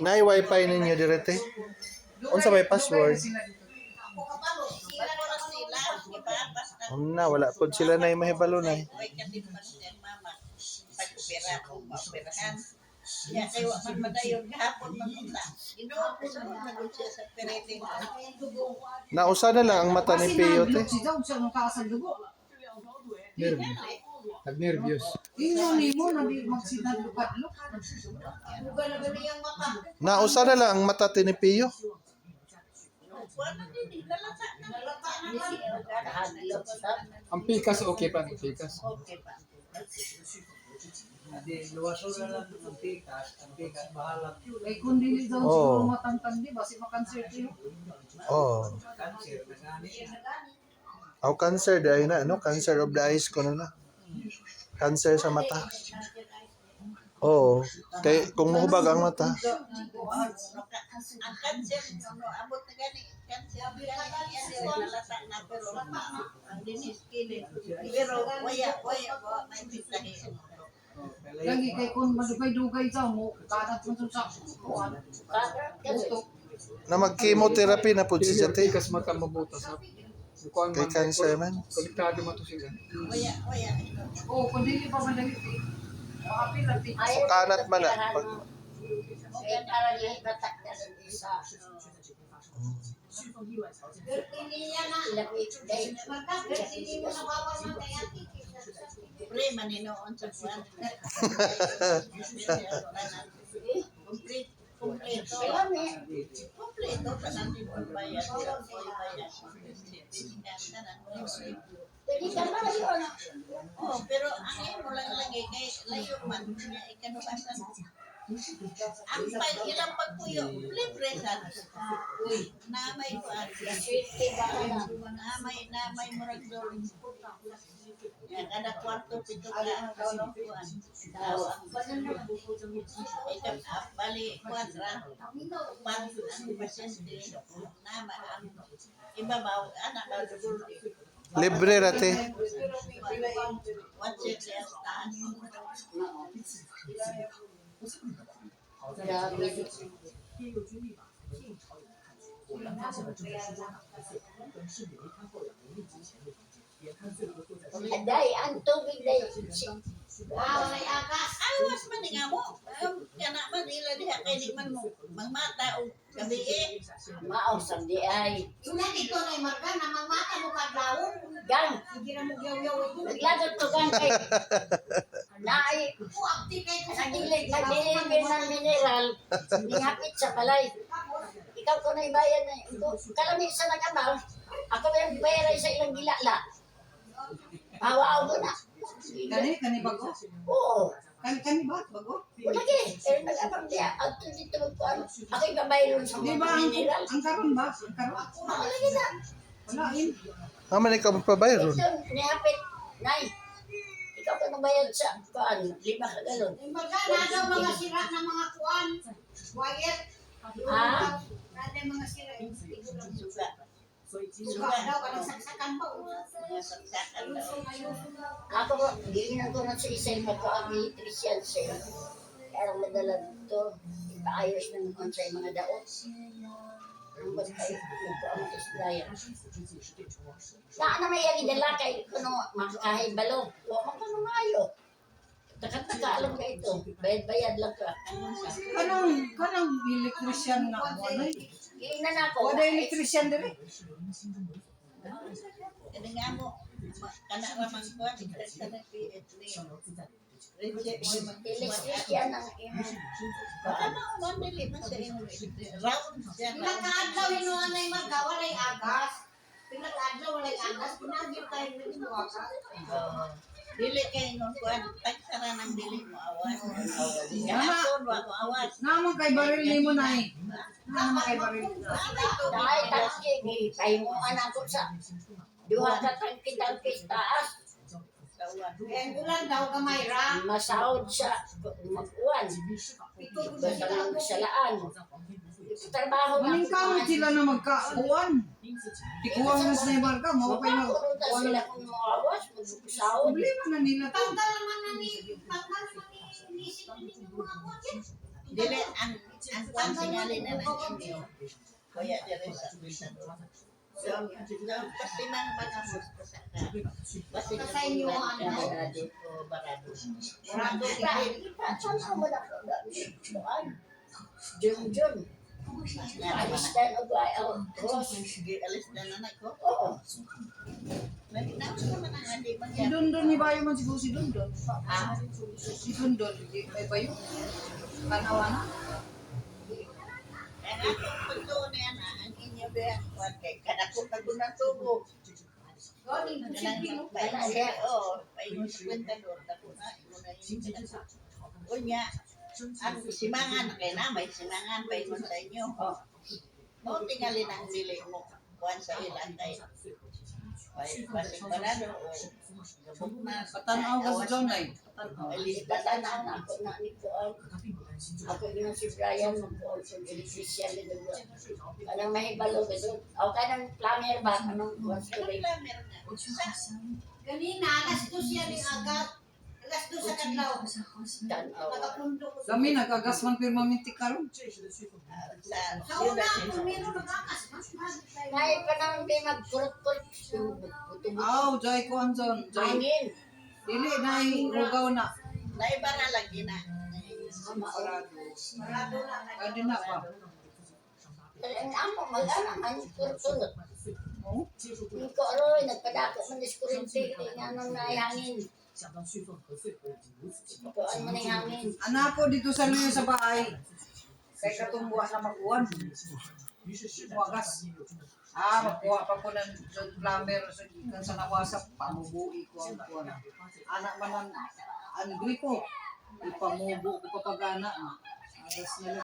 Nay wifi ninyo direte? Unsa may password? Na wala pod sila nay mahibalo nay. Ya kay wa man madayon gahapon man unta. Inuot ko sa nagud siya sa perete. Nausa na lang ang mata ni Pio te. Nag-nervyos. Nausa na lang ang mata ni Pio. Ang pikas okay pa, ang pikas. Okay pa. Hindi, luwaso na lang ang pikas, bahala. Eh, kung dili daw siguro matangtang, di ba? Si makanser kayo. Oh. Cancer na gani. Aw cancer dai na no, cancer of the eyes ko na. Cancer sa mata. Oo. Kay kung mahubag ang mata. Ang cancer no abot na gani cancer nalata na pero ang dinis kilid. Pero waya may bitahe. Lagi kay kung madugay-dugay daw mo, kadat mo sa kuwan. Utok. Na mag-chemotherapy na pud siya Ang te. pikas mata mabutas ha. Kay cancer man. Konektado mo to sila. Waya. Oh, kung dili pa madali. Makapila ti. Kanat man na. Pre maninoon sa kuwan. Kompleto pa natin ang bayad. Oh, pero ang mo lang lagi kay layo man niya ikanubasan. Ilang pagpuyo, libre sa uy, namay ko namay murag doon. Kada kwarto pito ka kuan. Bali kwadra. Ang pasyente nama ang ibabaw anak ka siguro. Libre ra te. Watch it yes taan. Day, ang tubig day. May akas. Awas man nga mo. Kana man ila diha kay di man mo mangmata og gabi eh. Mausap di ay. Ina dito na marga na mamata mo kadlawon. Gang, Sige na mo yaw-yaw ito. naglagot to gang kay. Naay, Akti kay ko sa nagilig ng mineral. Nihapit sa balay. Ikaw ko na ibayan na. Kalami sa nag-amal. Ako na yung bayaran sa ilang gilala. Hawa mo na. Kani bago? Oo. Kani ba bago? Lagi. Pero nag-amal niya. Ang dito magpuan. Ako yung babayaran sa Di ba mga mineral. ang karon ba? Ang karon? Ako lagi na. Wala in. Aman ikaw magpabayad ron. Ito, nihapit. Nay. Ikaw ka nabayad sa kuan. 5 ka galon. marga na daw mga sira na mga kuan. Wire. Ah? Ada mga sira. Suga. Suga daw kanang saksakan ba? Saksakan daw. Ako ko, hindi na ko na sa isa yung mag-electrician sa'yo. Kaya madala dito, ipaayos na naman sa mga daot. Ang ba't kayo, nagpaamot sa dayan. Saan na may dala kay kuno makakahibalo. Huwag mo ka namayo. Taka-taka alam ka ito. Bayad-bayad lang ka. Kanang electrician na mo. Giingnan ako. Wala electrician dire. Kani nga mo kana ramang ko sa PhD. Electrician ang imo. Ano man dili man sa imo round siya. Pila ka adlaw inuan na marga walay agas. Pila ka adlaw walay agas. Pinagil tayo ng agas. Dili kay ngon kuan tagsara nang dili mo awas. Gahapon wa mo awas. Naman kay baril ni mo nay. Naman kay baril. Dahil tangke, tayo mo anak ko sa duha ka tangki-tangki taas. Ang ulan daw gamay ra. Masahod sa mag-uwan. Pito ko Basta sila lang salaan. Trabaho na. Maning kamot sila na magkauwan. Ikuwang nas na yung marka, mo pa yung Mapakuruta sila kung mawawas, mag-sahod. problema na nila to. Tanggal naman na ni isip Dili, ang pansingali na ng inyo. Kaya dire sa So, pati mang bagamos pa sa ka. Pati Sa inyo, ano? barado ko, barado. Barado, Saan mo na ko doon? Jun. Alis na o ba? Cross. Sige, alis na nanay ko. Oo. Naginaos naman ang hindi Si mangyari. Dondon, ni bayo man siguro si Dondon. Ah. Si Dondon, may bayo. Kanawa na. Kaya nga, pagtuon niya na, ang inyo ba, kay kadakot na doon ang tubo. Gani, Kanang paingon sa kwentador, dako na, imo na yung kinasa. Unya, ang simangan, kaya na, may simangan, paingon sa inyo. No, tingali ang dili mo, kuhan sa ilan, kay pasig parado, o gabog na. Patanaw ka sa John ay. Patanaw. Tatanaw na ako na ni Kuan. Ako yun si Brian, mag-Kuan sa electrician ni Dugo. Anong mahibalo ka doon? O kanang plumber ba? Anong Kuan sa Ano tuloy? lang, meron nga. ganina, alas 2 siya ng agad. Alas 2 sa kadlaw. Tanaw. Nakapundo ko. Kami nagagas man permanente karon. Sa una, kung meron nagakas, mas mahal tayo. Kahit pa naman kayo mag-kurot-kurot. Aw, jay ko anjon, jay. Hangin. Dili na rugaw na. Naibara lagi na. Marado na. Pwede na pa. Ang amo, mag-anak, ang kurot-kurot. Oh? Hindi ko aroy, nagpadako man diskurente. Nga nang naihangin. Kuan man ang hangin. Anak ko dito sa luyo sa bahay. Kay katumbuan na makuwan. Wagas. Makuha pa ko ng John Plumber sa gikan sa nawasap. Pamubuhi ko ang kuwan. Anak man ang Griko. Ipamubo ko papagana. Agas na